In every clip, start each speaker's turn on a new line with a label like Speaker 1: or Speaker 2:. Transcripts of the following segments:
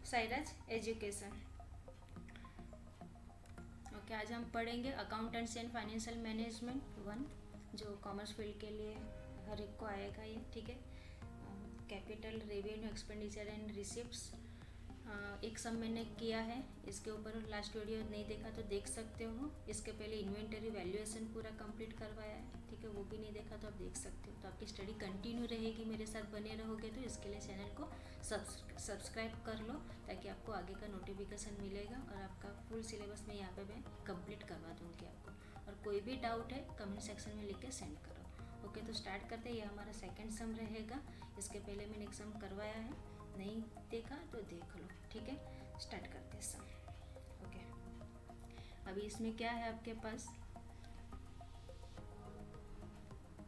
Speaker 1: Sairaj education. Okay, आज हम पढ़ेंगे अकाउंटेंसी एंड फाइनेंशियल मैनेजमेंट 1, जो कॉमर्स फील्ड के लिए हर एक को आएगा ये, ठीक है। Capital, revenue, expenditure and receipts. एक सम मैंने किया है, इसके ऊपर लास्ट वीडियो नहीं देखा तो देख सकते हो। इसके पहले इन्वेंटरी वैल्यूएशन पूरा कंप्लीट करवाया है, ठीक है, वो भी नहीं देखा तो आप देख सकते हो। तो आपकी स्टडी कंटिन्यू रहेगी, मेरे साथ बने रहोगे तो इसके लिए चैनल को सब्सक्राइब कर लो, ताकि आपको आगे का नोटिफिकेशन मिलेगा और आपका फुल सिलेबस में यहाँ पे मैं कंप्लीट करवा दूँगी आपको। और कोई भी डाउट है कमेंट सेक्शन में लिख के सेंड करो। ओके, तो स्टार्ट करते हैं। ये हमारा सेकेंड सम रहेगा। इसके पहले मैंने एक सम करवाया है, नहीं देखा तो देख लो, ठीक है। स्टार्ट करते हैं सम। ओके, अभी इसमें क्या है आपके पास,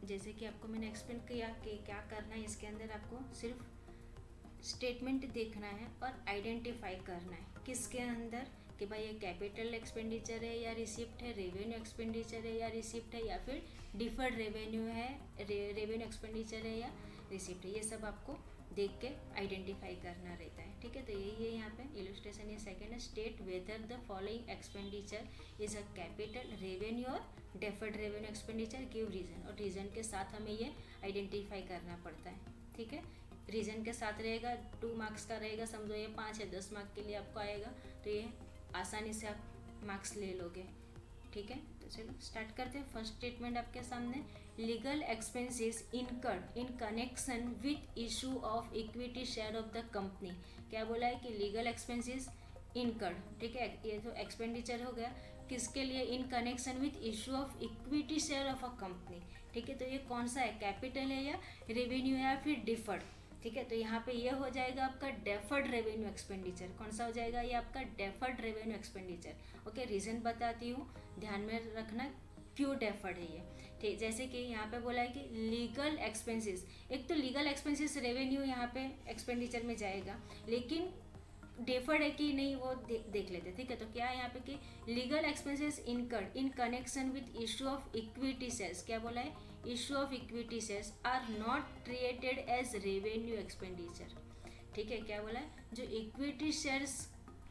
Speaker 1: जैसे कि आपको मैंने एक्सप्लेन किया कि क्या करना है। इसके अंदर आपको सिर्फ स्टेटमेंट देखना है और आइडेंटिफाई करना है किसके अंदर, कि भाई ये कैपिटल एक्सपेंडिचर है या रिसिप्ट है, रेवेन्यू एक्सपेंडिचर है या रिसिप्ट है, या फिर डिफर्ड रेवेन्यू है, रेवेन्यू एक्सपेंडिचर है या रिसिप्ट है। ये सब आपको देख के आइडेंटिफाई करना रहता है, ठीक है। तो यही है यहाँ पे इलस्ट्रेशन। ये सेकेंड है, state whether the following expenditure is a capital, revenue or deferred revenue expenditure, give reason. और रीजन के साथ हमें ये आइडेंटिफाई करना पड़ता है, ठीक है। रीजन के साथ रहेगा, 2 मार्क्स का रहेगा, समझो ये 5 है, 10 मार्क के लिए आपको आएगा, तो ये आसानी से आप मार्क्स ले लोगे, ठीक है। तो चलो स्टार्ट करते हैं। फर्स्ट स्टेटमेंट आपके सामने, legal expenses incurred in connection with issue of equity share of the company. क्या बोला है कि लीगल एक्सपेंसेस इनकर्ड, ठीक है। ये तो एक्सपेंडिचर हो गया, किसके लिए, इन connection with issue of equity share of a company, ठीक है। तो ये कौन सा है, कैपिटल है या रेवेन्यू है या फिर डिफर्ड, ठीक है। तो यहाँ पे ये हो जाएगा आपका डेफर्ड रेवेन्यू एक्सपेंडिचर। कौन सा हो जाएगा, ये आपका deferred revenue expenditure. Okay, reason बताती हूँ, ध्यान में रखना क्यों डेफर्ड है ये, ठीक। जैसे कि यहाँ पे बोला है कि लीगल एक्सपेंसेस, एक तो लीगल एक्सपेंसेस रेवेन्यू यहाँ पे एक्सपेंडिचर में जाएगा, लेकिन डेफर्ड है कि नहीं वो देख लेते, ठीक है। तो क्या है यहाँ पे कि legal expenses incurred in connection with issue of equity shares, क्या बोला है, issue of equity shares are not treated as revenue expenditure, ठीक है। क्या बोला है, जो इक्विटी शेयर्स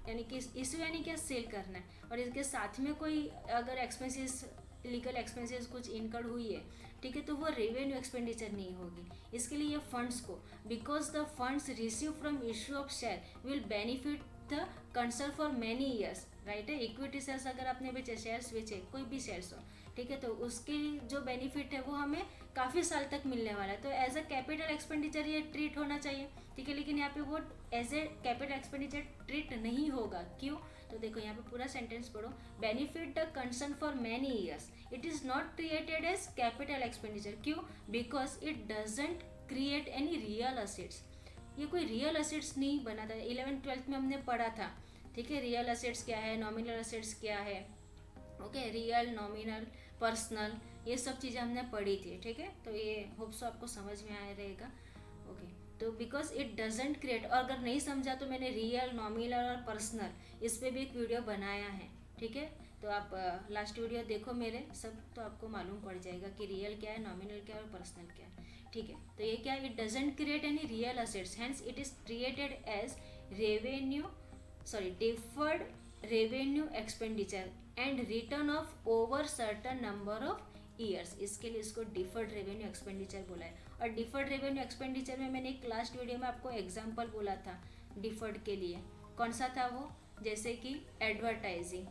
Speaker 1: यानी कि इशू यानी क्या, सेल करना है, और इसके साथ में कोई अगर एक्सपेंसेस, लीगल एक्सपेंसेस कुछ इनकर्ड हुई है, ठीक है, तो वो रेवेन्यू एक्सपेंडिचर नहीं होगी। इसके लिए ये फंड्स को, because the funds receive from issue of share will benefit the concern for many years, right है। इक्विटी शेयर्स अगर आपने बेचे, शेयर्स बेचे, कोई भी शेयर्स हो, ठीक है, तो उसके जो बेनिफिट है वो हमें काफ़ी साल तक मिलने वाला है। तो एज अ कैपिटल एक्सपेंडिचर ये ट्रीट होना चाहिए, ठीक है। लेकिन यहाँ पे वो as a capital expenditure treat नहीं होगा, क्यों, तो देखो यहाँ पे पूरा सेंटेंस पढ़ो, benefit the concern for many years, it is not created as capital expenditure, क्यों, because it doesn't create any real assets. ये कोई रियल असेट्स नहीं बनाता है। 11th-12th में हमने पढ़ा था, ठीक है, रियल असेट्स क्या है, नॉमिनल असेट्स क्या है, ओके, रियल, नॉमिनल, पर्सनल, ये सब चीज़ें हमने पढ़ी थी, ठीक है। तो ये होप्स आपको समझ में आया रहेगा। ओके, तो बिकॉज इट डजेंट क्रिएट, और अगर नहीं समझा तो मैंने रियल, नॉमिनल और पर्सनल इस पर भी एक वीडियो बनाया है, ठीक है। तो आप लास्ट वीडियो देखो मेरे सब, तो आपको मालूम पड़ जाएगा कि रियल क्या है, नॉमिनल क्या है और पर्सनल क्या है, ठीक है। तो ये क्या है, it doesn't create any real assets, hence it is created as revenue, sorry, deferred revenue expenditure and written off over certain number of years. इसके लिए इसको डिफर्ड रेवेन्यू एक्सपेंडिचर बोला है। और डिफर्ड रेवेन्यू एक्सपेंडिचर में मैंने एक लास्ट वीडियो में आपको एग्जांपल बोला था डिफर्ड के लिए, कौन सा था वो, जैसे कि एडवर्टाइजिंग,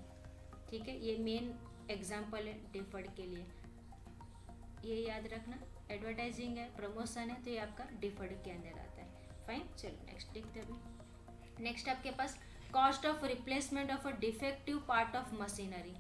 Speaker 1: ठीक है, ये मेन एग्जांपल है डिफर्ड के लिए, ये याद रखना। एडवर्टाइजिंग है, प्रमोशन है, तो ये आपका डिफर्ड के अंदर आता है। फाइन, चलो नेक्स्ट देखते हैं अभी। नेक्स्ट आपके पास cost of replacement of a defective part of machinery,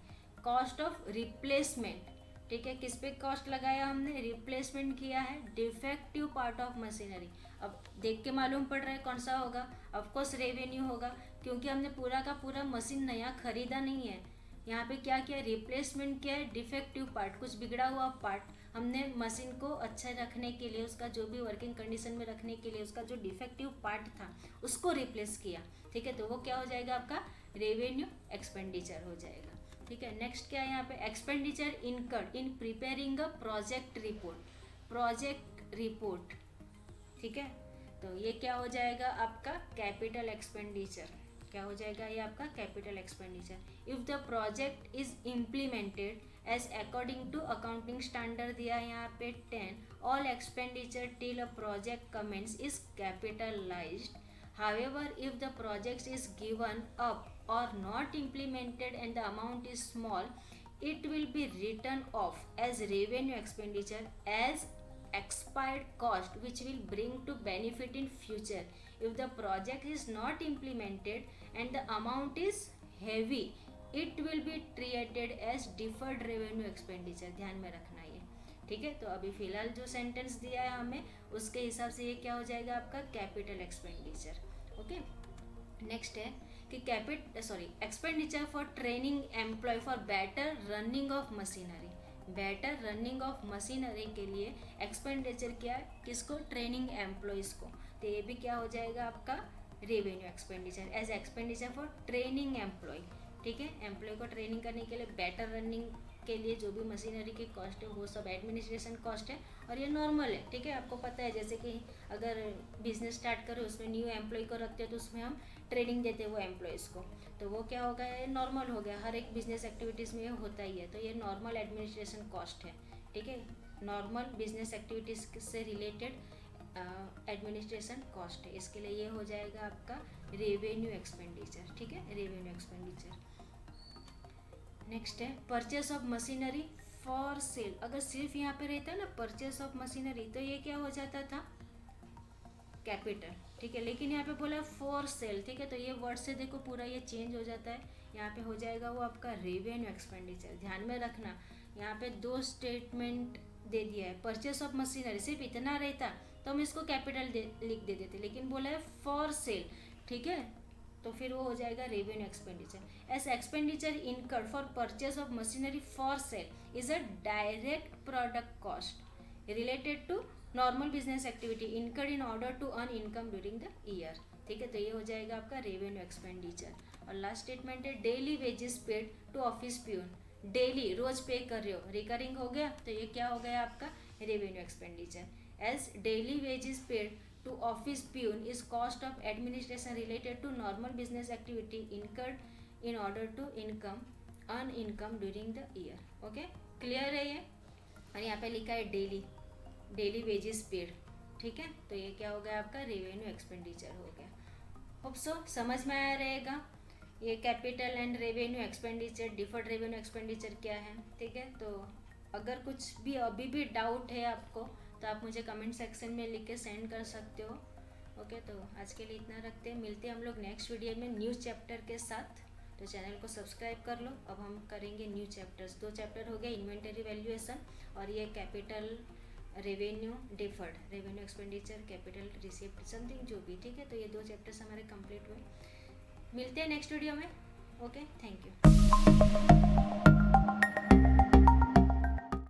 Speaker 1: cost of replacement, ठीक है, किस पे कॉस्ट लगाया हमने, रिप्लेसमेंट किया है डिफेक्टिव पार्ट ऑफ मशीनरी। अब देख के मालूम पड़ रहा है कौन सा होगा, ऑफकोर्स रेवेन्यू होगा, क्योंकि हमने पूरा का पूरा मशीन नया खरीदा नहीं है। यहाँ पे क्या किया, रिप्लेसमेंट किया है डिफेक्टिव पार्ट, कुछ बिगड़ा हुआ पार्ट हमने मशीन को अच्छा रखने के लिए, उसका जो भी वर्किंग कंडीशन में रखने के लिए उसका जो डिफेक्टिव पार्ट था उसको रिप्लेस किया, ठीक है। तो वो क्या हो जाएगा, आपका रेवेन्यू एक्सपेंडिचर हो जाएगा, ठीक है। नेक्स्ट क्या है यहाँ पे, expenditure incurred in preparing a project report, project report, ठीक है। तो ये क्या हो जाएगा आपका कैपिटल एक्सपेंडिचर, क्या हो जाएगा ये आपका capital expenditure. If the project is implemented as according to accounting standard दिया है यहाँ पे 10, all expenditure till a project commences is capitalised. However, if the project is given up or not implemented and the amount is small, it will be written off as revenue expenditure as expired cost which will bring to benefit in future. If the project is not implemented and the amount is heavy, it will be treated as deferred revenue expenditure. ध्यान में रखना ये, ठीक है। तो अभी फिलहाल जो सेंटेंस दिया है हमें उसके हिसाब से ये क्या हो जाएगा आपका कैपिटल एक्सपेंडिचर। ओके, नेक्स्ट है कि expenditure for training employ for better running of machinery. Better running of machinery के लिए एक्सपेंडिचर क्या है, किसको, ट्रेनिंग एम्प्लॉयज़ को। तो ये भी क्या हो जाएगा आपका revenue expenditure as expenditure for training employ, ठीक है। एम्प्लॉय को ट्रेनिंग करने के लिए बेटर रनिंग के लिए जो भी मशीनरी की कॉस्ट है वो सब एडमिनिस्ट्रेशन कॉस्ट है और ये नॉर्मल है, ठीक है। आपको पता है जैसे कि अगर बिजनेस स्टार्ट करें उसमें न्यू एम्प्लॉय को रखते हैं तो उसमें हम ट्रेनिंग देते हैं वो एम्प्लॉयज़ को, तो वो क्या हो गया, ये नॉर्मल हो गया, हर एक बिजनेस एक्टिविटीज़ में ये होता ही है। तो ये नॉर्मल एडमिनिस्ट्रेशन कॉस्ट है, ठीक है, नॉर्मल बिजनेस एक्टिविटीज़ से रिलेटेड एडमिनिस्ट्रेशन कॉस्ट है। इसके लिए ये हो जाएगा आपका रेवेन्यू एक्सपेंडिचर, ठीक है, रेवेन्यू एक्सपेंडिचर। नेक्स्ट है purchase of machinery for cell. अगर सिर्फ यहाँ पे रहता है ना परचेस ऑफ मशीनरी तो ये क्या हो जाता था कैपिटल, ठीक है, लेकिन यहाँ पे बोला फॉर सेल, ठीक है, तो ये वर्ड से देखो पूरा ये चेंज हो जाता है, यहाँ पे हो जाएगा वो आपका रेवेन्यू एक्सपेंडिचर। ध्यान में रखना यहाँ पे दो स्टेटमेंट दे दिया है, परचेस ऑफ मशीनरी सिर्फ इतना रहता तो हम इसको कैपिटल लिख दे देते, लेकिन बोला है फॉर सेल, ठीक है, तो फिर वो हो जाएगा revenue expenditure. As expenditure incurred for purchase of machinery for sale is a direct product cost related to normal business activity incurred in order to earn income during the year, ठीक है, तो ये हो जाएगा आपका रेवेन्यू एक्सपेंडिचर। और last statement है daily wages paid to office peon, daily रोज पे कर रहे हो, रिकरिंग हो गया तो ये क्या हो गया आपका revenue expenditure. As daily wages paid to office peon is cost of administration related to normal business activity incurred in order to earn income during the year। Okay, clear है ये। और यहाँ पे लिखा है डेली वेजेस पेड, ठीक है, तो ये क्या हो गया आपका रेवेन्यू एक्सपेंडिचर हो गया। होप सो समझ में आया रहेगा ये capital and revenue expenditure, deferred revenue expenditure क्या है, ठीक है। तो अगर कुछ भी अभी भी डाउट है आपको तो आप मुझे कमेंट सेक्शन में लिख के सेंड कर सकते हो। ओके, तो आज के लिए इतना रखते हैं, मिलते हैं हम लोग नेक्स्ट वीडियो में न्यू चैप्टर के साथ। तो चैनल को सब्सक्राइब कर लो। अब हम करेंगे न्यू चैप्टर्स, 2 चैप्टर हो गए, इन्वेंटरी वैल्यूएशन और ये capital revenue deferred revenue expenditure capital receipt something जो भी, ठीक है। तो ये 2 चैप्टर्स हमारे कंप्लीट हुए। मिलते हैं नेक्स्ट वीडियो में। Okay, thank you.